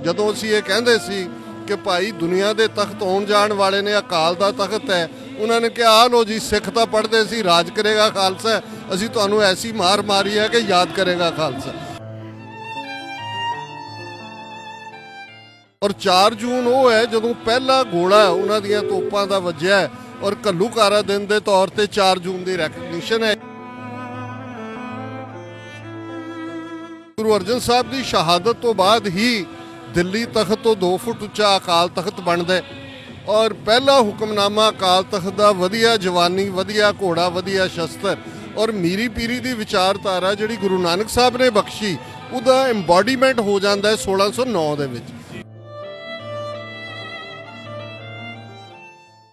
ਜਦੋਂ ਅਸੀਂ ਇਹ ਕਹਿੰਦੇ ਸੀ ਕਿ ਭਾਈ ਦੁਨੀਆ ਦੇ ਤਖਤ ਆਉਣ ਜਾਣ ਵਾਲੇ ਨੇ ਅਕਾਲ ਦਾ ਤਖਤ ਹੈ, ਉਹਨਾਂ ਨੇ ਕਿਹਾ ਆ ਲੋ ਜੀ ਸਿੱਖ ਤਾਂ ਪੜ੍ਹਦੇ ਸੀ ਰਾਜ ਕਰੇਗਾ ਖਾਲਸਾ, ਅਸੀਂ ਤੁਹਾਨੂੰ ਐਸੀ ਮਾਰ ਮਾਰੀ ਹੈ ਕਿ ਯਾਦ ਕਰੇਗਾ ਖਾਲਸਾ। ਔਰ 4 ਜੂਨ ਉਹ ਹੈ ਜਦੋਂ ਪਹਿਲਾ ਗੋਲਾ ਉਹਨਾਂ ਦੀਆਂ ਤੋਪਾਂ ਦਾ ਵੱਜਿਆ ਔਰ ਘੱਲੂਘਾਰਾ ਦਿਨ ਦੇ ਤੌਰ ਤੇ 4 ਜੂਨ ਦੀ ਰੈਕਗਨੀਸ਼ਨ ਹੈ। ਗੁਰੂ ਅਰਜਨ ਸਾਹਿਬ ਦੀ ਸ਼ਹਾਦਤ ਤੋਂ ਬਾਅਦ ਹੀ ਦਿੱਲੀ ਤਖਤ ਤੋਂ 2 ਫੁੱਟ ਉੱਚਾ ਅਕਾਲ ਤਖਤ ਬਣਦਾ ਔਰ ਪਹਿਲਾ ਹੁਕਮਨਾਮਾ ਅਕਾਲ ਤਖਤ ਦਾ ਵਧੀਆ ਜਵਾਨੀ, ਵਧੀਆ ਘੋੜਾ, ਵਧੀਆ ਸ਼ਸਤਰ ਔਰ ਮੀਰੀ ਪੀਰੀ ਦੀ ਵਿਚਾਰਧਾਰਾ ਜਿਹੜੀ ਗੁਰੂ ਨਾਨਕ ਸਾਹਿਬ ਨੇ ਬਖਸ਼ੀ ਉਹਦਾ ਐਮਬੋਡੀਮੈਂਟ ਹੋ ਜਾਂਦਾ ਹੈ 1609 ਦੇ ਵਿੱਚ।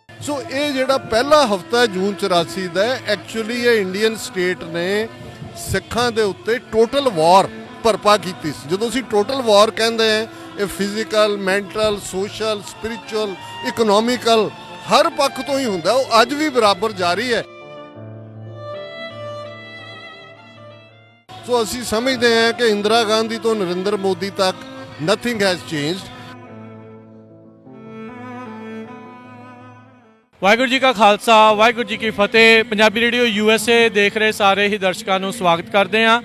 ਸੋ ਇਹ ਜਿਹੜਾ ਪਹਿਲਾ ਹਫਤਾ ਜੂਨ 84 ਦਾ ਐਕਚੁਅਲੀ ਇਹ ਇੰਡੀਅਨ ਸਟੇਟ ਨੇ ਸਿੱਖਾਂ ਦੇ ਉੱਤੇ ਟੋਟਲ ਵਾਰ ਭਰਪਾ ਕੀਤੀ ਸੀ। ਜਦੋਂ ਅਸੀਂ ਟੋਟਲ ਵਾਰ ਕਹਿੰਦੇ ਹਾਂ ਇਹ physical, mental, social, spiritual, economical ਹਰ ਪੱਖ ਤੋਂ ਹੀ ਹੁੰਦਾ, ਉਹ ਅੱਜ ਵੀ ਬਰਾਬਰ ਜਾਰੀ ਹੈ। ਸੋ ਅਸੀਂ ਸਮਝਦੇ ਹਾਂ ਕਿ ਇੰਦਰਾ ਗਾਂਧੀ ਤੋਂ ਨਰਿੰਦਰ ਮੋਦੀ ਤੱਕ nothing has changed. Waheguru ji ਕਾ ਖਾਲਸਾ, ਵਾਹਿਗੁਰੂ ਜੀ ਕੀ ਫਤਿਹ। ਪੰਜਾਬੀ ਰੇਡੀਓ USA ਦੇਖ ਰਹੇ ਸਾਰੇ ਹੀ ਦਰਸ਼ਕਾਂ ਨੂੰ ਸਵਾਗਤ ਕਰਦੇ ਹਾਂ।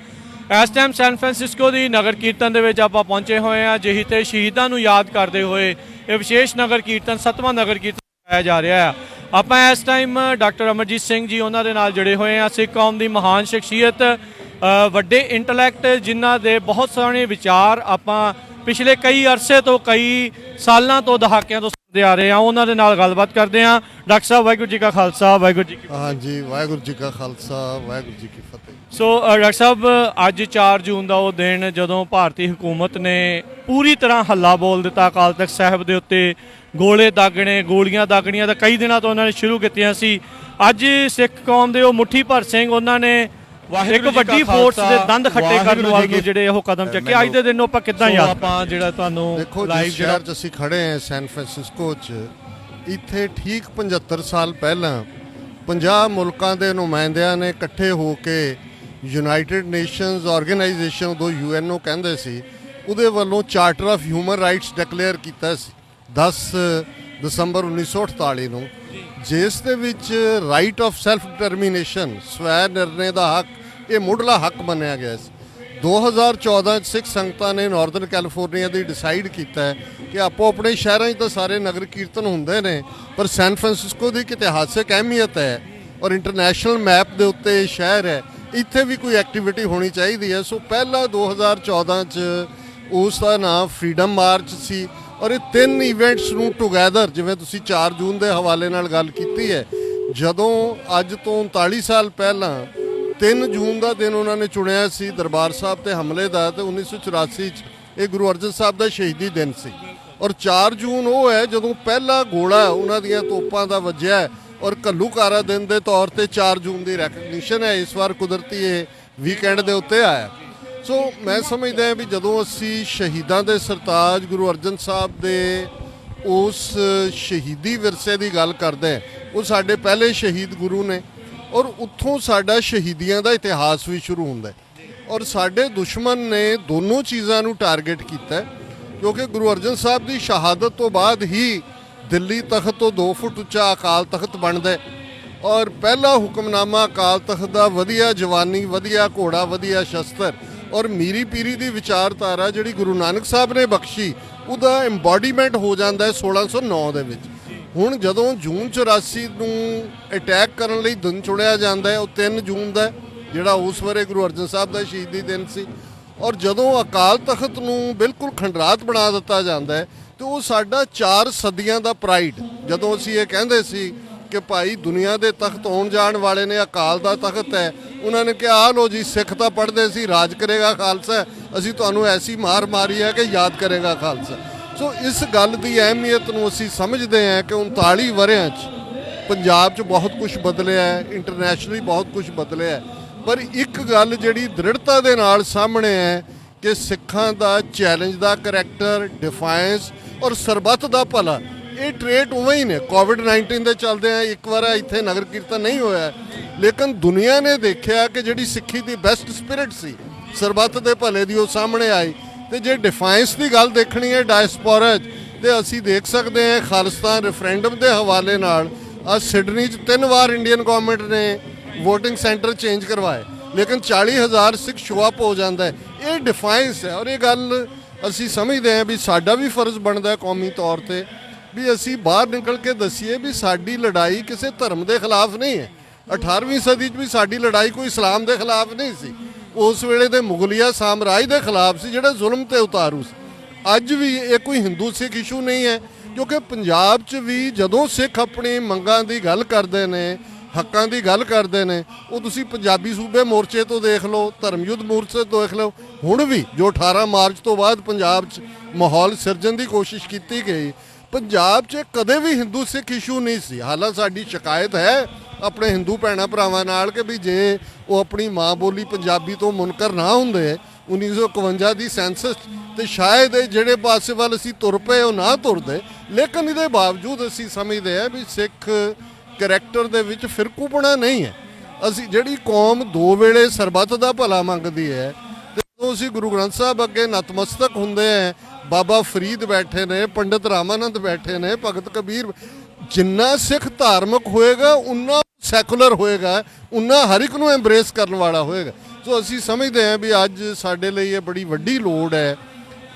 ਇਸ ਟਾਈਮ ਸੈਨ ਫਰਾਂਸਿਸਕੋ ਦੀ ਨਗਰ ਕੀਰਤਨ ਦੇ ਵਿੱਚ ਆਪਾਂ ਪਹੁੰਚੇ ਹੋਏ ਹਾਂ। ਜਿਹੀ ਤੇ ਸ਼ਹੀਦਾਂ ਨੂੰ ਯਾਦ ਕਰਦੇ ਹੋਏ ਇਹ ਵਿਸ਼ੇਸ਼ ਨਗਰ ਕੀਰਤਨ 7ਵਾਂ ਨਗਰ ਕੀਰਤਨ ਕਰਾਇਆ ਜਾ ਰਿਹਾ ਹੈ। ਆਪਾਂ ਇਸ ਟਾਈਮ ਡਾਕਟਰ ਅਮਰਜੀਤ ਸਿੰਘ ਜੀ ਉਹਨਾਂ ਦੇ ਨਾਲ ਜੁੜੇ ਹੋਏ ਹਾਂ। ਸਿੱਖ ਕੌਮ ਦੀ ਮਹਾਨ ਸ਼ਖਸੀਅਤ, ਵੱਡੇ ਇੰਟੈਲੈਕਟ ਜਿਨ੍ਹਾਂ ਦੇ ਬਹੁਤ ਸਾਰੇ ਵਿਚਾਰ ਆਪਾਂ ਪਿਛਲੇ ਕਈ ਅਰਸੇ ਤੋਂ, ਕਈ ਸਾਲਾਂ ਤੋਂ, ਦਹਾਕਿਆਂ ਤੋਂ ਸੁਣਦੇ ਆ ਰਹੇ ਹਾਂ। ਉਹਨਾਂ ਦੇ ਨਾਲ ਗੱਲਬਾਤ ਕਰਦੇ ਹਾਂ। ਡਾਕਟਰ ਸਾਹਿਬ ਵਾਹਿਗੁਰੂ ਜੀ ਕਾ ਖਾਲਸਾ, ਵਾਹਿਗੁਰੂ ਜੀ ਕੀ ਫਤਿਹ। ਹਾਂਜੀ, ਵਾਹਿਗੁਰੂ ਜੀ ਕਾ ਖਾਲਸਾ, ਵਾਹਿਗੁਰੂ ਜੀ ਕੀ ਫਤਿਹ। ਸੋ ਡਾਕਟਰ ਸਾਹਿਬ, ਅੱਜ 4 ਜੂਨ ਦਾ ਉਹ ਦਿਨ ਜਦੋਂ ਭਾਰਤੀ ਹਕੂਮਤ ਨੇ ਪੂਰੀ ਤਰ੍ਹਾਂ ਹੱਲਾ ਬੋਲ ਦਿੱਤਾ ਅਕਾਲ ਤਖਤ ਸਾਹਿਬ ਦੇ ਉੱਤੇ, ਗੋਲੇ ਦਾਗਣੇ, ਗੋਲੀਆਂ ਦਾਗਣੀਆਂ ਤਾਂ ਕਈ ਦਿਨਾਂ ਤੋਂ ਉਹਨਾਂ ਨੇ ਸ਼ੁਰੂ ਕੀਤੀਆਂ ਸੀ। ਅੱਜ ਸਿੱਖ ਕੌਮ ਦੇ ਉਹ ਮੁੱਠੀ ਭਰ ਸਿੰਘ ਉਹਨਾਂ ਨੇ ਇੱਕ ਵੱਡੀ ਫੋਰਸ ਦੇ ਦੰਦ ਖੱਟੇ ਕਰਨ ਵਾਲੇ ਜਿਹੜੇ ਉਹ ਕਦਮ ਚੱਕੇ। ਅੱਜ ਦੇ ਦਿਨ ਨੂੰ ਆਪਾਂ ਕਿੱਦਾਂ ਯਾਦ ਆਪਾਂ ਜਿਹੜਾ ਤੁਹਾਨੂੰ ਦੇਖੋ ਲਾਈਵ ਸ਼ਹਿਰ 'ਚ ਅਸੀਂ ਖੜੇ ਹਾਂ ਸੈਨ ਫਰਾਂਸਿਸਕੋ 'ਚ, ਇੱਥੇ ਠੀਕ 75 ਸਾਲ ਪਹਿਲਾਂ 50 ਮੁਲਕਾਂ ਦੇ ਨੁਮਾਇੰਦਿਆਂ ਨੇ ਇਕੱਠੇ ਹੋ ਕੇ ਯੂਨਾਈਟਿਡ ਨੇਸ਼ਨਸ ਆਰਗੇਨਾਈਜੇਸ਼ਨ, ਉਦੋਂ UNO ਕਹਿੰਦੇ ਸੀ, ਉਹਦੇ ਵੱਲੋਂ charter of human rights declare ਕੀਤਾ ਸੀ 10 ਦਸੰਬਰ 1948 ਨੂੰ, ਜਿਸ ਦੇ ਵਿੱਚ ਰਾਈਟ ਆਫ ਸੈਲਫ ਡਿਟਰਮੀਨੇਸ਼ਨ, ਸਵੈ ਨਿਰਣੇ ਦਾ ਹੱਕ, ਇਹ ਮੁੱਢਲਾ ਹੱਕ ਮੰਨਿਆ ਗਿਆ ਸੀ। 2014 'ਚ ਸਿੱਖ ਸੰਗਤਾਂ ਨੇ ਨਾਰਦਰਨ ਕੈਲੀਫੋਰਨੀਆ ਦੀ ਡਿਸਾਈਡ ਕੀਤਾ ਕਿ ਆਪੋ ਆਪਣੇ ਸ਼ਹਿਰਾਂ 'ਚ ਤਾਂ ਸਾਰੇ ਨਗਰ ਕੀਰਤਨ ਹੁੰਦੇ ਨੇ, ਪਰ ਸੈਨ ਫਰਾਂਸਿਸਕੋ ਦੀ ਇੱਕ ਇਤਿਹਾਸਕ ਅਹਿਮੀਅਤ ਹੈ ਔਰ ਇੰਟਰਨੈਸ਼ਨਲ ਮੈਪ ਦੇ ਉੱਤੇ ਇਹ ਸ਼ਹਿਰ ਹੈ, ਇੱਥੇ ਵੀ ਕੋਈ ਐਕਟੀਵਿਟੀ ਹੋਣੀ ਚਾਹੀਦੀ ਹੈ। ਸੋ ਪਹਿਲਾ 2014 'ਚ ਉਸ ਦਾ ਨਾਮ ਫਰੀडम ਮਾਰਚ ਸੀ ਔਰ ਇਹ 3 ਇਵੈਂਟਸ ਨੂੰ ਟੁਗੈਦਰ, ਜਿਵੇਂ ਤੁਸੀਂ 4 ਜੂਨ ਦੇ ਹਵਾਲੇ ਨਾਲ ਗੱਲ ਕੀਤੀ ਹੈ, ਜਦੋਂ ਅੱਜ ਤੋਂ 39 ਸਾਲ ਪਹਿਲਾਂ 3 ਜੂਨ ਦਾ ਦਿਨ ਉਹਨਾਂ ਨੇ ਚੁਣਿਆ ਸੀ ਦਰਬਾਰ ਸਾਹਿਬ ਤੇ ਹਮਲੇ ਦਾ, ਤੇ 1984 'ਚ ਇਹ ਗੁਰੂ ਅਰਜਨ ਸਾਹਿਬ ਦਾ ਸ਼ਹੀਦੀ ਦਿਨ ਸੀ। ਔਰ 4 ਜੂਨ ਉਹ ਹੈ ਜਦੋਂ ਪਹਿਲਾ ਗੋਲਾ ਉਹਨਾਂ ਦੀਆਂ ਤੋਪਾਂ ਦਾ ਵੱਜਿਆ ਔਰ ਘੱਲੂਘਾਰਾ ਦਿਨ ਦੇ ਤੌਰ ਤੇ 4 ਜੂਨ ਦੀ ਰੈਕਗਨੀਸ਼ਨ ਹੈ। ਇਸ ਵਾਰ ਕੁਦਰਤੀ ਇਹ ਵੀਕਐਂਡ ਦੇ ਉੱਤੇ ਆਇਆ। ਸੋ ਮੈਂ ਸਮਝਦਾ ਵੀ ਜਦੋਂ ਅਸੀਂ ਸ਼ਹੀਦਾਂ ਦੇ ਸਰਤਾਜ ਗੁਰੂ ਅਰਜਨ ਸਾਹਿਬ ਦੇ ਉਸ ਸ਼ਹੀਦੀ ਵਿਰਸੇ ਦੀ ਗੱਲ ਕਰਦੇ, ਉਹ ਸਾਡੇ ਪਹਿਲੇ ਸ਼ਹੀਦ ਗੁਰੂ ਨੇ ਔਰ ਉੱਥੋਂ ਸਾਡਾ ਸ਼ਹੀਦੀਆਂ ਦਾ ਇਤਿਹਾਸ ਵੀ ਸ਼ੁਰੂ ਹੁੰਦਾ ਔਰ ਸਾਡੇ ਦੁਸ਼ਮਣ ਨੇ ਦੋਨੋਂ ਚੀਜ਼ਾਂ ਨੂੰ ਟਾਰਗੇਟ ਕੀਤਾ, ਕਿਉਂਕਿ ਗੁਰੂ ਅਰਜਨ ਸਾਹਿਬ ਦੀ ਸ਼ਹਾਦਤ ਤੋਂ ਬਾਅਦ ਹੀ ਦਿੱਲੀ ਤਖਤ ਤੋਂ 2 ਫੁੱਟ ਉੱਚਾ ਅਕਾਲ ਤਖਤ ਬਣਦਾ ਔਰ ਪਹਿਲਾ ਹੁਕਮਨਾਮਾ ਅਕਾਲ ਤਖਤ ਦਾ ਵਧੀਆ ਜਵਾਨੀ, ਵਧੀਆ ਘੋੜਾ, ਵਧੀਆ ਸ਼ਸਤਰ ਔਰ ਮੀਰੀ ਪੀਰੀ ਦੀ ਵਿਚਾਰਧਾਰਾ ਜਿਹੜੀ ਗੁਰੂ ਨਾਨਕ ਸਾਹਿਬ ਨੇ ਬਖਸ਼ੀ ਉਹਦਾ ਐਮਬੋਡੀਮੈਂਟ ਹੋ ਜਾਂਦਾ ਹੈ 1609 ਦੇ ਵਿੱਚ। ਹੁਣ ਜਦੋਂ ਜੂਨ 84 ਨੂੰ ਅਟੈਕ ਕਰਨ ਲਈ ਦਿਨ ਚੁਣਿਆ ਜਾਂਦਾ ਹੈ, ਉਹ 3 ਜੂਨ ਦਾ ਜਿਹੜਾ ਉਸ ਵੇਲੇ ਗੁਰੂ ਅਰਜਨ ਸਾਹਿਬ ਦਾ ਸ਼ਹੀਦੀ ਦਿਨ ਸੀ, ਔਰ ਜਦੋਂ ਅਕਾਲ ਤਖਤ ਨੂੰ ਬਿਲਕੁਲ ਖੰਡਰਾਤ ਬਣਾ ਦਿੱਤਾ ਜਾਂਦਾ ਹੈ ਤੇ ਉਹ ਸਾਡਾ 4 ਸਦੀਆਂ ਦਾ ਪ੍ਰਾਈਡ, ਜਦੋਂ ਅਸੀਂ ਇਹ ਕਹਿੰਦੇ ਸੀ ਕਿ ਭਾਈ ਦੁਨੀਆ ਦੇ ਤਖਤ ਆਉਣ ਜਾਣ ਵਾਲੇ ਨੇ ਅਕਾਲ ਦਾ ਤਖਤ ਹੈ, ਉਹਨਾਂ ਨੇ ਕਿਹਾ ਆ ਲੋ ਜੀ ਸਿੱਖ ਤਾਂ ਪੜ੍ਹਦੇ ਸੀ ਰਾਜ ਕਰੇਗਾ ਖਾਲਸਾ, ਅਸੀਂ ਤੁਹਾਨੂੰ ਐਸੀ ਮਾਰ ਮਾਰੀ ਹੈ ਕਿ ਯਾਦ ਕਰੇਗਾ ਖਾਲਸਾ। ਸੋ ਇਸ ਗੱਲ ਦੀ ਅਹਿਮੀਅਤ ਨੂੰ ਅਸੀਂ ਸਮਝਦੇ ਹਾਂ ਕਿ 39 ਵਰ੍ਹਿਆਂ 'ਚ ਪੰਜਾਬ 'ਚ ਬਹੁਤ ਕੁਝ ਬਦਲਿਆ ਹੈ, ਇੰਟਰਨੈਸ਼ਨਲੀ ਬਹੁਤ ਕੁਝ ਬਦਲਿਆ, ਪਰ ਇੱਕ ਗੱਲ ਜਿਹੜੀ ਦ੍ਰਿੜਤਾ ਦੇ ਨਾਲ ਸਾਹਮਣੇ ਹੈ ਕਿ ਸਿੱਖਾਂ ਦਾ ਚੈਲੰਜ ਦਾ ਕਰੈਕਟਰ, ਡਿਫਾਇੰਸ ਔਰ ਸਰਬੱਤ ਦਾ ਭਲਾ, ਇਹ ਟ੍ਰੇਟ ਉਵੇਂ ਹੀ ਨੇ। ਕੋਵਿਡ-19 ਦੇ ਚੱਲਦੇ ਆ ਇੱਕ ਵਾਰ ਇੱਥੇ ਨਗਰ ਕੀਰਤਨ ਨਹੀਂ ਹੋਇਆ, ਲੇਕਿਨ ਦੁਨੀਆ ਨੇ ਦੇਖਿਆ ਕਿ ਜਿਹੜੀ ਸਿੱਖੀ ਦੀ ਬੈਸਟ ਸਪਿਰਿਟ ਸੀ, ਸਰਬੱਤ ਦੇ ਭਲੇ ਦੀ, ਉਹ ਸਾਹਮਣੇ ਆਈ ਤੇ ਜੇ ਡਿਫਾਈਂਸ ਦੀ ਗੱਲ ਦੇਖਣੀ ਹੈ ਡਾਇਸਪੋਰਾ 'ਚ, ਤੇ ਅਸੀਂ ਦੇਖ ਸਕਦੇ ਹਾਂ ਖਾਲਿਸਤਾਨ ਰੈਫਰੈਂਡਮ ਦੇ ਹਵਾਲੇ ਨਾਲ ਅੱਜ ਸਿਡਨੀ 'ਚ 3 ਵਾਰ ਇੰਡੀਅਨ ਗਵਰਨਮੈਂਟ ਨੇ ਵੋਟਿੰਗ ਸੈਂਟਰ ਚੇਂਜ ਕਰਵਾਏ, ਲੇਕਿਨ 40,000 ਸਿੱਖ ਸ਼ੋ ਅਪ ਹੋ ਜਾਂਦਾ ਹੈ। ਇਹ ਡਿਫਾਈਂਸ ਹੈ, ਔਰ ਇਹ ਗੱਲ ਅਸੀਂ ਸਮਝਦੇ ਹਾਂ ਵੀ ਸਾਡਾ ਵੀ ਫਰਜ਼ ਬਣਦਾ ਹੈ ਕੌਮੀ ਤੌਰ ਤੇ ਵੀ ਅਸੀਂ ਬਾਹਰ ਨਿਕਲ ਕੇ ਦੱਸੀਏ ਵੀ ਸਾਡੀ ਲੜਾਈ ਕਿਸੇ ਧਰਮ ਦੇ ਖਿਲਾਫ ਨਹੀਂ ਹੈ। 18ਵੀਂ ਸਦੀ 'ਚ ਵੀ ਸਾਡੀ ਲੜਾਈ ਕੋਈ ਇਸਲਾਮ ਦੇ ਖਿਲਾਫ ਨਹੀਂ ਸੀ, ਉਸ ਵੇਲੇ ਦੇ ਮੁਗਲਿਆ ਸਾਮਰਾਜ ਦੇ ਖਿਲਾਫ ਸੀ ਜਿਹੜਾ ਜ਼ੁਲਮ ਤੇ ਉਤਾਰੂ ਸੀ। ਅੱਜ ਵੀ ਇਹ ਕੋਈ ਹਿੰਦੂ ਸਿੱਖ ਇਸ਼ੂ ਨਹੀਂ ਹੈ, ਕਿਉਂਕਿ ਪੰਜਾਬ 'ਚ ਵੀ ਜਦੋਂ ਸਿੱਖ ਆਪਣੀ ਮੰਗਾਂ ਦੀ ਗੱਲ ਕਰਦੇ ਨੇ, ਹੱਕਾਂ ਦੀ ਗੱਲ ਕਰਦੇ ਨੇ, ਉਹ ਤੁਸੀਂ ਪੰਜਾਬੀ ਸੂਬੇ ਮੋਰਚੇ ਤੋਂ ਦੇਖ ਲਓ, ਧਰਮ ਯੁੱਧ ਮੋਰਚੇ ਤੋਂ ਦੇਖ ਲਓ, ਹੁਣ ਵੀ ਜੋ 18 ਮਾਰਚ ਤੋਂ ਬਾਅਦ ਪੰਜਾਬ 'ਚ ਮਾਹੌਲ ਸਿਰਜਣ ਦੀ ਕੋਸ਼ਿਸ਼ ਕੀਤੀ ਗਈ, ਪੰਜਾਬ 'ਚ ਕਦੇ ਵੀ ਹਿੰਦੂ ਸਿੱਖ ਇਸ਼ੂ ਨਹੀਂ ਸੀ। ਹਾਲਾਂਕਿ ਸਾਡੀ ਸ਼ਿਕਾਇਤ ਹੈ ਆਪਣੇ ਹਿੰਦੂ ਭੈਣਾਂ ਭਰਾਵਾਂ ਨਾਲ ਕਿ ਵੀ ਜੇ ਉਹ ਆਪਣੀ ਮਾਂ ਬੋਲੀ ਪੰਜਾਬੀ ਤੋਂ ਮੁਨਕਰ ਨਾ ਹੁੰਦੇ 1951 ਦੀ ਸੈਂਸਸ, ਤੇ ਸ਼ਾਇਦ ਇਹ ਜਿਹੜੇ ਪਾਸੇ ਵੱਲ ਅਸੀਂ ਤੁਰ ਪਏ ਉਹ ਨਾ ਤੁਰਦੇ। ਲੇਕਿਨ ਇਹਦੇ ਬਾਵਜੂਦ ਅਸੀਂ ਸਮਝਦੇ ਹਾਂ ਵੀ ਸਿੱਖ ਕਰੈਕਟਰ ਦੇ ਵਿੱਚ ਫਿਰਕੂਪਣਾ ਨਹੀਂ ਹੈ। ਅਸੀਂ ਜਿਹੜੀ ਕੌਮ ਦੋ ਵੇਲੇ ਸਰਬੱਤ ਦਾ ਭਲਾ ਮੰਗਦੀ ਹੈ, ਤੇ ਜਦੋਂ ਅਸੀਂ ਗੁਰੂ ਗ੍ਰੰਥ ਸਾਹਿਬ ਅੱਗੇ ਨਤਮਸਤਕ ਹੁੰਦੇ ਹਾਂ, ਬਾਬਾ ਫਰੀਦ ਬੈਠੇ ਨੇ, ਪੰਡਿਤ ਰਾਮਾਨੰਦ ਬੈਠੇ ਨੇ, ਭਗਤ ਕਬੀਰ, ਜਿੰਨਾ ਸਿੱਖ ਧਾਰਮਿਕ ਹੋਏਗਾ ਉਨਾ ਸੈਕੂਲਰ ਹੋਏਗਾ, ਉਨਾ ਹਰ ਇੱਕ ਨੂੰ ਐਮਬਰੇਸ ਕਰਨ ਵਾਲਾ ਹੋਏਗਾ। ਸੋ ਅਸੀਂ ਸਮਝਦੇ ਹਾਂ ਵੀ ਅੱਜ ਸਾਡੇ ਲਈ ਇਹ ਬੜੀ ਵੱਡੀ ਲੋੜ ਹੈ।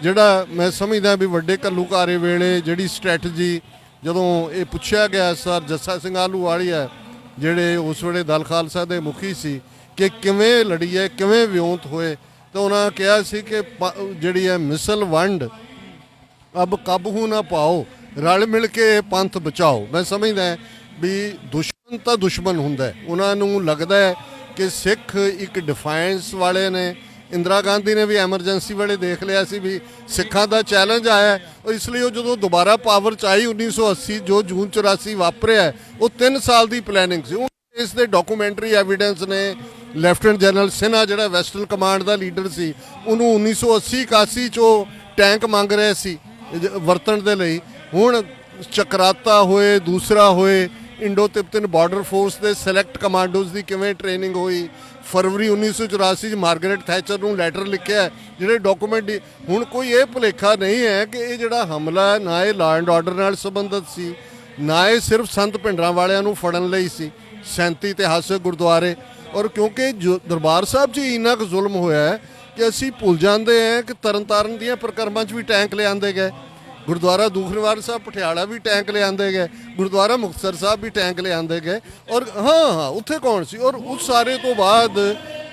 ਜਿਹੜਾ ਮੈਂ ਸਮਝਦਾ ਵੀ ਵੱਡੇ ਘੱਲੂਘਾਰੇ ਵੇਲੇ ਜਿਹੜੀ ਸਟ੍ਰੈਟਜੀ, ਜਦੋਂ ਇਹ ਪੁੱਛਿਆ ਗਿਆ ਸਰ ਜੱਸਾ ਸਿੰਘ ਆਹਲੂਵਾਲੀਆ ਜਿਹੜੇ ਉਸ ਵੇਲੇ ਦਲ ਖਾਲਸਾ ਦੇ ਮੁਖੀ ਸੀ ਕਿ ਕਿਵੇਂ ਲੜੀਏ, ਕਿਵੇਂ ਵਿਉਂਤ ਹੋਏ, ਤਾਂ ਉਹਨਾਂ ਕਿਹਾ ਸੀ ਕਿ ਜਿਹੜੀ ਹੈ ਮਿਸਲ ਵੰਡ ਅਬ ਕਾਬੂ ਨਾ ਪਾਓ, ਰਲ ਮਿਲ ਕੇ ਪੰਥ ਬਚਾਓ। ਮੈਂ ਸਮਝਦਾ ਵੀ ਦੁਸ਼ਮਣ ਤਾਂ ਦੁਸ਼ਮਣ ਹੁੰਦਾ, ਉਹਨਾਂ ਨੂੰ ਲੱਗਦਾ ਹੈ ਕਿ ਸਿੱਖ ਇੱਕ ਡਿਫਾਈਂਸ ਵਾਲੇ ਨੇ। ਇੰਦਰਾ ਗਾਂਧੀ ਨੇ ਵੀ ਐਮਰਜੈਂਸੀ ਵੇਲੇ ਦੇਖ ਲਿਆ ਸੀ ਵੀ ਸਿੱਖਾਂ ਦਾ ਚੈਲੰਜ ਆਇਆ, ਔਰ ਇਸ ਲਈ ਉਹ ਜਦੋਂ ਦੁਬਾਰਾ ਪਾਵਰ 'ਚ ਆਈ 1980 ਜੋ ਜੂਨ 84 ਵਾਪਰਿਆ, ਉਹ 3 ਸਾਲ ਦੀ ਪਲੈਨਿੰਗ ਸੀ। ਇਸ ਦੇ ਡਾਕੂਮੈਂਟਰੀ ਐਵੀਡੈਂਸ ਨੇ। ਲੈਫਟੀਨੈਂਟ ਜਨਰਲ ਸਿਨਹਾ ਜਿਹੜਾ ਵੈਸਟਰਨ ਕਮਾਂਡ ਦਾ ਲੀਡਰ ਸੀ, ਉਹਨੂੰ 1980-81 'ਚ ਉਹ ਟੈਂਕ ਮੰਗ ਰਹੇ ਸੀ ਵਰਤਣ ਦੇ ਲਈ। ਹੁਣ ਚਕਰਾਤਾ ਹੋਏ, ਦੂਸਰਾ ਹੋਏ, ਇੰਡੋ ਤਿੱਬਤਨ ਬਾਰਡਰ ਫੋਰਸ ਦੇ ਸਿਲੈਕਟ ਕਮਾਂਡੋਜ਼ ਦੀ ਕਿਵੇਂ ਟ੍ਰੇਨਿੰਗ ਹੋਈ। ਫਰਵਰੀ 1984 'ਚ ਮਾਰਗਰੇਟ ਥੈਚਰ ਨੂੰ ਲੈਟਰ ਲਿਖਿਆ, ਜਿਹੜੇ ਡਾਕੂਮੈਂਟ। ਹੁਣ ਕੋਈ ਇਹ ਭੁਲੇਖਾ ਨਹੀਂ ਹੈ ਕਿ ਇਹ ਜਿਹੜਾ ਹਮਲਾ ਹੈ ਨਾ ਇਹ ਲਾਅ ਐਂਡ ਆਰਡਰ ਨਾਲ ਸੰਬੰਧਿਤ ਸੀ, ਨਾ ਇਹ ਸਿਰਫ ਸੰਤ ਭਿੰਡਰਾਂ ਵਾਲਿਆਂ ਨੂੰ ਫੜਨ ਲਈ ਸੀ। 37 ਇਤਿਹਾਸਕ ਗੁਰਦੁਆਰੇ, ਔਰ ਕਿਉਂਕਿ ਦਰਬਾਰ ਸਾਹਿਬ 'ਚ ਇੰਨਾ ਕੁ ਜ਼ੁਲਮ ਹੋਇਆ ਹੈ ਕਿ ਅਸੀਂ ਭੁੱਲ ਜਾਂਦੇ ਹਾਂ ਕਿ ਤਰਨਤਾਰਨ ਦੀਆਂ ਪ੍ਰਕਰਮਾਂ 'ਚ ਵੀ ਟੈਂਕ ਲਿਆਂਦੇ ਗਏ, ਗੁਰਦੁਆਰਾ ਦੂਖਨਿਵਾਰਨ ਸਾਹਿਬ ਪਟਿਆਲਾ ਵੀ ਟੈਂਕ ਲਿਆਂਦੇ ਗਏ, ਗੁਰਦੁਆਰਾ ਮੁਕਤਸਰ ਸਾਹਿਬ ਵੀ ਟੈਂਕ ਲਿਆਂਦੇ ਗਏ। ਔਰ ਹਾਂ ਉੱਥੇ ਕੌਣ ਸੀ? ਔਰ ਉਸ ਸਾਰੇ ਤੋਂ ਬਾਅਦ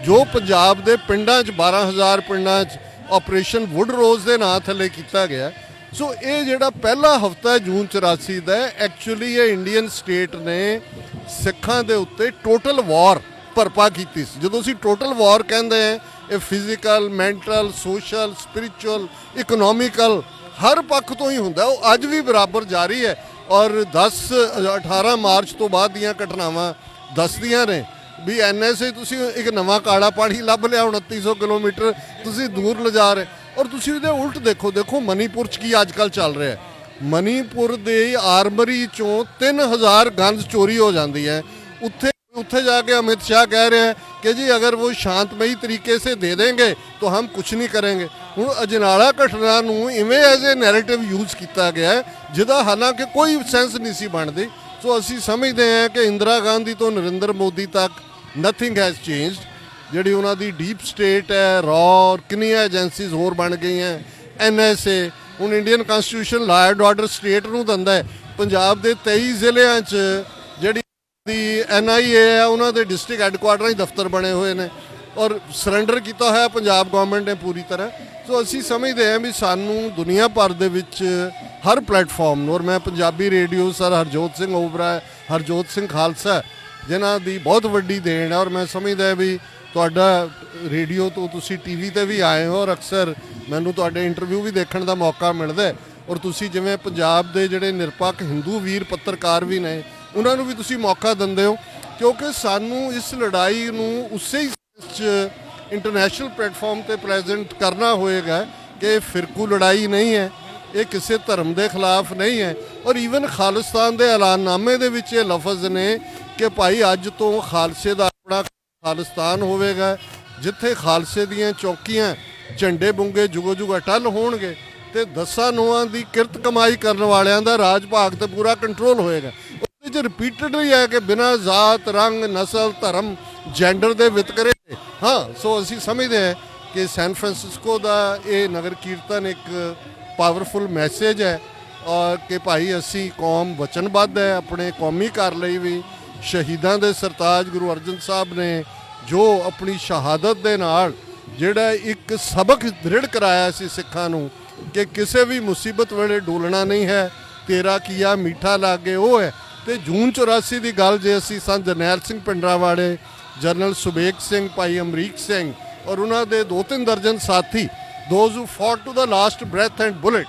ਜੋ ਪੰਜਾਬ ਦੇ ਪਿੰਡਾਂ 'ਚ 12,000 ਪਿੰਡਾਂ 'ਚ ਆਪਰੇਸ਼ਨ ਵੁੱਡ ਰੋਜ਼ ਦੇ ਨਾਂ ਥੱਲੇ ਕੀਤਾ ਗਿਆ। ਸੋ ਇਹ ਜਿਹੜਾ ਪਹਿਲਾ ਹਫਤਾ ਜੂਨ 84 ਦਾ, ਐਕਚੁਅਲੀ ਇਹ ਇੰਡੀਅਨ ਸਟੇਟ ਨੇ ਸਿੱਖਾਂ ਦੇ ਉੱਤੇ ਟੋਟਲ ਵਾਰ ਭਰਪਾ ਕੀਤੀ ਸੀ। ਜਦੋਂ ਅਸੀਂ ਟੋਟਲ ਵਾਰ ਕਹਿੰਦੇ ਹਾਂ, ਇਹ physical, mental, social, spiritual, economical, ਹਰ ਪੱਖ ਤੋਂ ਹੀ ਹੁੰਦਾ। ਉਹ ਅੱਜ ਵੀ ਬਰਾਬਰ ਜਾਰੀ ਹੈ। ਔਰ 18 ਮਾਰਚ ਤੋਂ ਬਾਅਦ ਦੀਆਂ ਘਟਨਾਵਾਂ ਦੱਸਦੀਆਂ ਨੇ ਵੀ NSA ਤੁਸੀਂ ਇੱਕ ਨਵਾਂ ਕਾਲਾ ਪਾਣੀ ਲੱਭ ਲਿਆ, 2900 ਕਿਲੋਮੀਟਰ ਤੁਸੀਂ ਦੂਰ ਲਿਜਾ ਰਹੇ। ਔਰ ਤੁਸੀਂ ਉਹਦੇ ਉਲਟ ਦੇਖੋ ਮਨੀਪੁਰ 'ਚ ਕੀ ਅੱਜ ਕੱਲ੍ਹ ਚੱਲ ਰਿਹਾ। ਮਨੀਪੁਰ ਦੇ ਆਰਮਰੀ 'ਚੋਂ 3000 ਗਨਸ ਚੋਰੀ ਹੋ ਜਾਂਦੀ ਹੈ। ਉੱਥੇ ਜਾ ਕੇ ਅਮਿਤ ਸ਼ਾਹ ਕਹਿ ਰਿਹਾ ਹੈ कि जी अगर वो शांतमयी तरीके से दे देंगे तो हम कुछ नहीं करेंगे। ਹੁਣ ਅਜਨਾਲਾ ਘਟਨਾ ਨੂੰ ਇਵੇਂ ਐਜ਼ ਅ ਨੈਰੇਟਿਵ ਯੂਜ਼ ਕੀਤਾ ਗਿਆ ਜਿਹਦਾ ਹਾਲਾਂਕਿ ਕੋਈ ਸੈਂਸ ਨਹੀਂ ਸੀ ਬਣਦੀ। ਸੋ ਅਸੀਂ ਸਮਝਦੇ ਹਾਂ ਕਿ ਇੰਦਰਾ ਗਾਂਧੀ ਤੋਂ ਨਰਿੰਦਰ ਮੋਦੀ ਤੱਕ ਨਥਿੰਗ ਹੈਜ਼ ਚੇਂਜਡ। ਜਿਹੜੀ ਉਹਨਾਂ ਦੀ ਡੀਪ ਸਟੇਟ ਹੈ, ਰੌ ਕਿੰਨੀਆਂ ਏਜੰਸੀਜ਼ ਹੋਰ ਬਣ ਗਈਆਂ, NSA। ਹੁਣ Indian constitution law and order state ਨੂੰ ਦਿੰਦਾ ਹੈ। ਪੰਜਾਬ ਦੇ 23 ਜ਼ਿਲ੍ਹਿਆਂ 'ਚ ਜਿਹੜੀ ਦੀ NIA ਹੈ ਉਹਨਾਂ ਦੇ ਡਿਸਟ੍ਰਿਕਟ ਹੈੱਡਕੁਆਟਰਾਂ 'ਚ ਦਫ਼ਤਰ ਬਣੇ ਹੋਏ ਨੇ ਔਰ ਸਰੈਂਡਰ ਕੀਤਾ ਹੋਇਆ ਪੰਜਾਬ ਗੌਰਮੈਂਟ ਨੇ ਪੂਰੀ ਤਰ੍ਹਾਂ। ਸੋ ਅਸੀਂ ਸਮਝਦੇ ਹਾਂ ਵੀ ਸਾਨੂੰ ਦੁਨੀਆ ਭਰ ਦੇ ਵਿੱਚ ਹਰ ਪਲੇਟਫਾਰਮ ਨੂੰ, ਔਰ ਮੈਂ ਪੰਜਾਬੀ ਰੇਡੀਓ ਸਰ ਹਰਜੋਤ ਸਿੰਘ ਓਬਰਾ, ਹਰਜੋਤ ਸਿੰਘ ਖਾਲਸਾ ਜਿਨ੍ਹਾਂ ਦੀ ਬਹੁਤ ਵੱਡੀ ਦੇਣ ਹੈ। ਔਰ ਮੈਂ ਸਮਝਦਾ ਵੀ ਤੁਹਾਡਾ ਰੇਡੀਓ ਤੋਂ ਤੁਸੀਂ TV 'ਤੇ ਵੀ ਆਏ ਹੋ ਔਰ ਅਕਸਰ ਮੈਨੂੰ ਤੁਹਾਡੇ ਇੰਟਰਵਿਊ ਵੀ ਦੇਖਣ ਦਾ ਮੌਕਾ ਮਿਲਦਾ। ਔਰ ਤੁਸੀਂ ਜਿਵੇਂ ਪੰਜਾਬ ਦੇ ਜਿਹੜੇ ਨਿਰਪੱਖ ਹਿੰਦੂ ਵੀਰ ਪੱਤਰਕਾਰ ਵੀ ਨੇ ਉਹਨਾਂ ਨੂੰ ਵੀ ਤੁਸੀਂ ਮੌਕਾ ਦਿੰਦੇ ਹੋ, ਕਿਉਂਕਿ ਸਾਨੂੰ ਇਸ ਲੜਾਈ ਨੂੰ ਉਸੇ ਹੀ ਇੰਟਰਨੈਸ਼ਨਲ ਪਲੇਟਫਾਰਮ 'ਤੇ ਪ੍ਰੈਜ਼ੈਂਟ ਕਰਨਾ ਹੋਏਗਾ ਕਿ ਇਹ ਫਿਰਕੂ ਲੜਾਈ ਨਹੀਂ ਹੈ, ਇਹ ਕਿਸੇ ਧਰਮ ਦੇ ਖਿਲਾਫ ਨਹੀਂ ਹੈ। ਔਰ ਈਵਨ ਖਾਲਿਸਤਾਨ ਦੇ ਐਲਾਨਨਾਮੇ ਦੇ ਵਿੱਚ ਇਹ ਲਫ਼ਜ਼ ਨੇ ਕਿ ਭਾਈ ਅੱਜ ਤੋਂ ਖਾਲਸੇ ਦਾ ਆਪਣਾ ਖਾਲਿਸਤਾਨ ਹੋਵੇਗਾ, ਜਿੱਥੇ ਖਾਲਸੇ ਦੀਆਂ ਚੌਕੀਆਂ ਝੰਡੇ ਬੁੰਗੇ ਜੁਗੋ ਜੁਗ ਅਟਲ ਹੋਣਗੇ ਤੇ ਦਸਾਂ ਨੋਆਂ ਦੀ ਕਿਰਤ ਕਮਾਈ ਕਰਨ ਵਾਲਿਆਂ ਦਾ ਰਾਜ ਭਾਗ ਤੇ ਪੂਰਾ ਕੰਟਰੋਲ ਹੋਏਗਾ। ਉਹਦੇ 'ਚ ਰਿਪੀਟਡਲੀ ਹੈ ਕਿ ਬਿਨਾਂ ਜ਼ਾਤ ਰੰਗ ਨਸਲ ਧਰਮ ਜੈਂਡਰ ਦੇ ਵਿਤਕਰੇ। ਹਾਂ, ਸੋ ਅਸੀਂ ਸਮਝਦੇ ਹਾਂ ਕਿ ਸੈਨ ਫਰਾਂਸਿਸਕੋ ਦਾ ਇਹ ਨਗਰ ਕੀਰਤਨ ਇੱਕ ਪਾਵਰਫੁਲ ਮੈਸੇਜ ਹੈ ਔਰ ਕਿ ਭਾਈ ਅਸੀਂ ਕੌਮ ਵਚਨਬੱਧ ਹੈ ਆਪਣੇ ਕੌਮੀ ਘਰ ਲਈ ਵੀ। ਸ਼ਹੀਦਾਂ ਦੇ ਸਰਤਾਜ ਗੁਰੂ ਅਰਜਨ ਸਾਹਿਬ ਨੇ ਜੋ ਆਪਣੀ ਸ਼ਹਾਦਤ ਦੇ ਨਾਲ ਜਿਹੜਾ ਇੱਕ ਸਬਕ ਦ੍ਰਿੜ ਕਰਾਇਆ ਸੀ ਸਿੱਖਾਂ ਨੂੰ ਕਿ ਕਿਸੇ ਵੀ ਮੁਸੀਬਤ ਵੇਲੇ ਡੋਲਣਾ ਨਹੀਂ ਹੈ, ਤੇਰਾ ਕੀਆ ਮਿੱਠਾ ਲਾਗੇ ਉਹ ਹੈ। ਤੇ ਜੂਨ 84 ਦੀ ਗੱਲ ਜੇ ਅਸੀਂ ਸੰਤ ਜਰਨੈਲ ਸਿੰਘ ਪਿੰਡਰਾਵਾਲੇ, ਜਨਰਲ ਸੁਬੇਗ ਸਿੰਘ, ਭਾਈ ਅਮਰੀਕ ਸਿੰਘ ਔਰ ਉਹਨਾਂ ਦੇ 2-3 ਦਰਜਨ ਸਾਥੀ, those who fought to the last breath and bullet,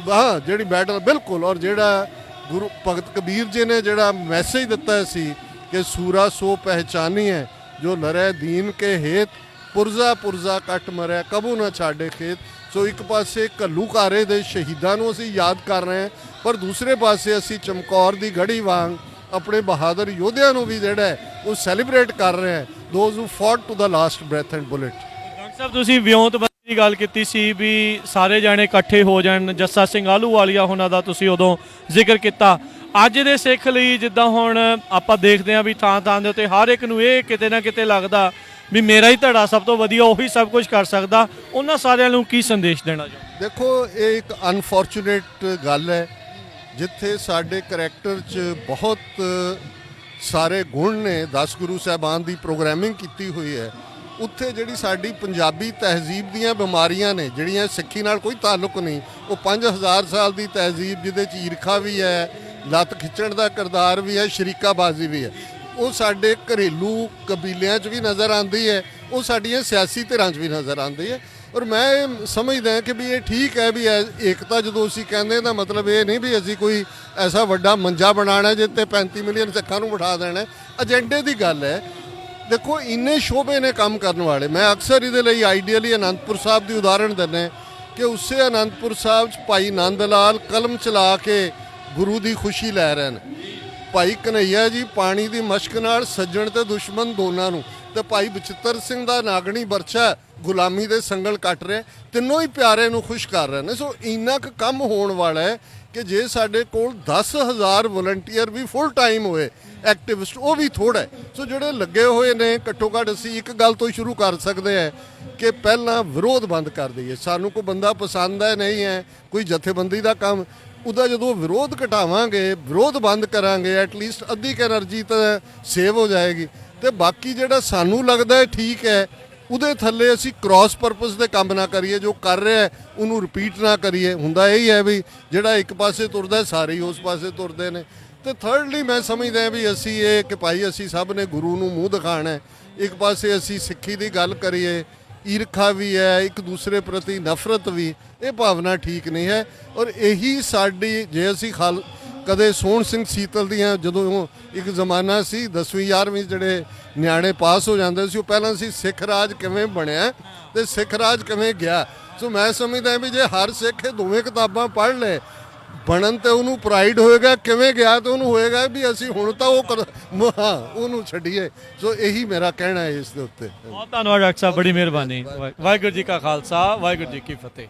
ਹਾਂ ਜਿਹੜੀ ਬੈਟਲ ਬਿਲਕੁਲ। ਔਰ ਜਿਹੜਾ ਗੁਰੂ ਭਗਤ ਕਬੀਰ ਜੀ ਨੇ ਜਿਹੜਾ ਮੈਸੇਜ ਦਿੱਤਾ ਸੀ ਕਿ ਸੂਰਾ ਸੋ ਪਹਿਚਾਨੀ ਹੈ ਜੋ ਲੜੈ ਦੀਨ ਕੇ ਹੇਤ, ਪੁਰਜ਼ਾ ਪੁਰਜ਼ਾ ਕੱਟ ਮਰਿਆ ਕਬੂ ਨਾ ਛਾੜੇ ਖੇਤ। ਸੋ ਇੱਕ ਪਾਸੇ ਘੱਲੂਘਾਰੇ ਦੇ ਸ਼ਹੀਦਾਂ ਨੂੰ ਅਸੀਂ ਯਾਦ ਕਰ ਰਹੇ ਹਾਂ, ਪਰ ਦੂਸਰੇ ਪਾਸੇ ਅਸੀਂ ਚਮਕੌਰ ਦੀ ਗੜੀ ਵਾਂਗ ਆਪਣੇ ਬਹਾਦਰ ਯੋਧਿਆਂ ਨੂੰ ਵੀ ਜਿਹੜਾ ਉਹ ਸੈਲੀਬ੍ਰੇਟ ਕਰ ਰਹੇ ਹਾਂ, those who fought to the last breath and bullet. Doctor sahib ਤੁਸੀਂ ਵਿਉਂਤਬੰਦੀ ਦੀ ਗੱਲ ਕੀਤੀ ਸੀ ਵੀ ਸਾਰੇ ਜਾਣੇ ਇਕੱਠੇ ਹੋ ਜਾਣ, ਜੱਸਾ ਸਿੰਘ ਆਹਲੂਵਾਲੀਆ ਉਹਨਾਂ ਦਾ ਤੁਸੀਂ ਉਦੋਂ ਜ਼ਿਕਰ ਕੀਤਾ। ਅੱਜ ਦੇ ਸਿੱਖ ਲਈ ਜਿੱਦਾਂ ਹੁਣ ਆਪਾਂ ਦੇਖਦੇ ਹਾਂ ਵੀ ਥਾਂ ਥਾਂ ਦੇ ਉੱਤੇ ਹਰ ਇੱਕ ਨੂੰ ਇਹ ਕਿਤੇ ਨਾ ਕਿਤੇ ਲੱਗਦਾ ਵੀ ਮੇਰਾ ਹੀ ਧੜਾ ਸਭ ਤੋਂ ਵਧੀਆ, ਉਹੀ ਸਭ ਕੁਝ ਕਰ ਸਕਦਾ, ਉਹਨਾਂ ਸਾਰਿਆਂ ਨੂੰ ਕੀ ਸੰਦੇਸ਼ ਦੇਣਾ ਚਾਹੁੰਦੇ? ਦੇਖੋ, ਇਹ ਇੱਕ ਅਨਫੋਰਚੂਨੇਟ ਗੱਲ ਹੈ ਜਿੱਥੇ ਸਾਡੇ ਕਰੈਕਟਰ 'ਚ ਬਹੁਤ ਸਾਰੇ ਗੁਣ ਨੇ, 10 ਗੁਰੂ ਸਾਹਿਬਾਨ ਦੀ ਪ੍ਰੋਗਰਾਮਿੰਗ ਕੀਤੀ ਹੋਈ ਹੈ, ਉੱਥੇ ਜਿਹੜੀ ਸਾਡੀ ਪੰਜਾਬੀ ਤਹਿਜ਼ੀਬ ਦੀਆਂ ਬਿਮਾਰੀਆਂ ਨੇ ਜਿਹੜੀਆਂ ਸਿੱਖੀ ਨਾਲ ਕੋਈ ਤਾਲੁਕ ਨਹੀਂ, ਉਹ 5000 ਸਾਲ ਦੀ ਤਹਿਜ਼ੀਬ ਜਿਹਦੇ 'ਚ ਈਰਖਾ ਵੀ ਹੈ, ਲੱਤ ਖਿੱਚਣ ਦਾ ਕਿਰਦਾਰ ਵੀ ਹੈ, ਸ਼ਰੀਕਾਬਾਜ਼ੀ ਵੀ ਹੈ, ਉਹ ਸਾਡੇ ਘਰੇਲੂ ਕਬੀਲਿਆਂ 'ਚ ਵੀ ਨਜ਼ਰ ਆਉਂਦੀ ਹੈ, ਉਹ ਸਾਡੀਆਂ ਸਿਆਸੀ ਧਿਰਾਂ 'ਚ ਵੀ ਨਜ਼ਰ ਆਉਂਦੀ ਹੈ। ਔਰ ਮੈਂ ਇਹ ਸਮਝਦਾ ਕਿ ਵੀ ਇਹ ਠੀਕ ਹੈ ਵੀ ਏਕਤਾ ਜਦੋਂ ਅਸੀਂ ਕਹਿੰਦੇ ਤਾਂ ਮਤਲਬ ਇਹ ਨਹੀਂ ਵੀ ਅਸੀਂ ਕੋਈ ਐਸਾ ਵੱਡਾ ਮੰਜਾ ਬਣਾਉਣਾ ਜਿੱਤੇ 35 ਮਿਲੀਅਨ ਸਿੱਖਾਂ ਨੂੰ ਬਿਠਾ ਦੇਣਾ। ਏਜੰਡੇ ਦੀ ਗੱਲ ਹੈ। ਦੇਖੋ, ਇੰਨੇ ਸ਼ੋਭੇ ਨੇ ਕੰਮ ਕਰਨ ਵਾਲੇ। ਮੈਂ ਅਕਸਰ ਇਹਦੇ ਲਈ ਆਈਡੀਅਲੀ ਅਨੰਦਪੁਰ ਸਾਹਿਬ ਦੀ ਉਦਾਹਰਣ ਦਿੰਦਾ ਕਿ ਉਸੇ ਅਨੰਦਪੁਰ ਸਾਹਿਬ 'ਚ ਭਾਈ ਨੰਦ ਲਾਲ ਕਲਮ ਚਲਾ ਕੇ ਗੁਰੂ ਦੀ ਖੁਸ਼ੀ ਲੈ ਰਹੇ ਨੇ, ਭਾਈ ਕਨਈਆ ਜੀ ਪਾਣੀ ਦੀ ਮਸ਼ਕ ਨਾਲ ਸੱਜਣ ਤੇ ਦੁਸ਼ਮਣ ਦੋਨਾਂ ਨੂੰ, ਤੇ ਭਾਈ ਬਚਿੱਤਰ ਸਿੰਘ ਦਾ ਨਾਗਣੀ ਬਰਛਾ ਗੁਲਾਮੀ ਦੇ ਸੰਗਲ ਕੱਟ ਰਿਹਾ, ਤਿੰਨੋਂ ਹੀ ਪਿਆਰੇ ਨੂੰ ਖੁਸ਼ ਕਰ ਰਹੇ ਨੇ। ਸੋ ਇੰਨਾ ਕੁ ਕੰਮ ਹੋਣ ਵਾਲਾ ਹੈ ਕਿ ਜੇ ਸਾਡੇ ਕੋਲ 10,000 ਵਲੰਟੀਅਰ ਵੀ ਫੁੱਲ ਟਾਈਮ ਹੋਏ ਐਕਟਿਵਿਸਟ, ਉਹ ਵੀ ਥੋੜ੍ਹਾ ਹੈ। ਸੋ ਜਿਹੜੇ ਲੱਗੇ ਹੋਏ ਨੇ, ਘੱਟੋ ਘੱਟ ਅਸੀਂ ਇੱਕ ਗੱਲ ਤੋਂ ਸ਼ੁਰੂ ਕਰ ਸਕਦੇ ਹਾਂ ਕਿ ਪਹਿਲਾਂ ਵਿਰੋਧ ਬੰਦ ਕਰ ਦਈਏ। ਸਾਨੂੰ ਕੋਈ ਬੰਦਾ ਪਸੰਦ ਹੈ ਨਹੀਂ ਹੈ, ਕੋਈ ਜਥੇਬੰਦੀ ਦਾ ਕੰਮ, ਉਹਦਾ ਜਦੋਂ ਵਿਰੋਧ ਘਟਾਵਾਂਗੇ, ਵਿਰੋਧ ਬੰਦ ਕਰਾਂਗੇ, ਐਟਲੀਸਟ ਅੱਧੀ ਕੁ ਐਨਰਜੀ ਤਾਂ ਸੇਵ ਹੋ ਜਾਏਗੀ। ਤੇ ਬਾਕੀ ਜਿਹੜਾ ਸਾਨੂੰ ਲੱਗਦਾ ਹੈ ਠੀਕ ਹੈ, ਉਹਦੇ ਥੱਲੇ ਅਸੀਂ ਕ੍ਰਾਸ ਪਰਪਸ ਦੇ ਕੰਮ ਨਾ ਕਰੀਏ, ਜੋ ਕਰ ਰਿਹਾ ਉਹਨੂੰ ਰਿਪੀਟ ਨਾ ਕਰੀਏ। ਹੁੰਦਾ ਇਹੀ ਹੈ ਵੀ ਜਿਹੜਾ ਇੱਕ ਪਾਸੇ ਤੁਰਦਾ ਸਾਰੇ ਹੀ ਉਸ ਪਾਸੇ ਤੁਰਦੇ ਨੇ। ਤੇ ਥਰਡਲੀ ਮੈਂ ਸਮਝਦਾ ਵੀ ਅਸੀਂ ਇਹ ਕਿ ਭਾਈ ਅਸੀਂ ਸਭ ਨੇ ਗੁਰੂ ਨੂੰ ਮੂੰਹ ਦਿਖਾਉਣਾ ਹੈ। ਇੱਕ ਪਾਸੇ ਅਸੀਂ ਸਿੱਖੀ ਦੀ ਗੱਲ ਕਰੀਏ, ਈਰਖਾ ਵੀ ਹੈ, ਇੱਕ ਦੂਸਰੇ ਪ੍ਰਤੀ ਨਫ਼ਰਤ ਵੀ, ਇਹ ਭਾਵਨਾ ਠੀਕ ਨਹੀਂ ਹੈ। ਔਰ ਇਹੀ ਸਾਡੀ, ਜੇ ਅਸੀਂ ਕਦੇ ਸੋਹਣ ਸਿੰਘ ਸੀਤਲ ਦੀਆਂ, ਜਦੋਂ ਇੱਕ ਜ਼ਮਾਨਾ ਸੀ 10ਵੀਂ 11ਵੀਂ ਜਿਹੜੇ ਨਿਆਣੇ ਪਾਸ ਹੋ ਜਾਂਦੇ ਸੀ, ਉਹ ਪਹਿਲਾਂ ਸੀ ਸਿੱਖ ਰਾਜ ਕਿਵੇਂ ਬਣਿਆ ਤੇ ਸਿੱਖ ਰਾਜ ਕਿਵੇਂ ਗਿਆ। ਸੋ ਮੈਂ ਸਮਝਦਾ ਵੀ ਜੇ ਹਰ ਸਿੱਖ ਇਹ ਦੋਵੇਂ ਕਿਤਾਬਾਂ ਪੜ੍ਹ ਲਏ, ਬਣਨ ਤੇ ਉਹਨੂੰ ਪ੍ਰਾਈਡ ਹੋਏਗਾ, ਕਿਵੇਂ ਗਿਆ ਤੇ ਉਹਨੂੰ ਹੋਏਗਾ ਵੀ ਅਸੀਂ ਹੁਣ ਤਾਂ ਉਹਨੂੰ ਛੱਡੀਏ। ਸੋ ਇਹੀ ਮੇਰਾ ਕਹਿਣਾ ਹੈ ਇਸ ਦੇ ਉੱਤੇ। ਬਹੁਤ ਧੰਨਵਾਦ ਡਾਕਟਰ ਸਾਹਿਬ, ਬੜੀ ਮਿਹਰਬਾਨੀ। ਵਾਹਿਗੁਰੂ ਜੀ ਕਾ ਖਾਲਸਾ, ਵਾਹਿਗੁਰੂ ਜੀ ਕੀ ਫਤਿਹ।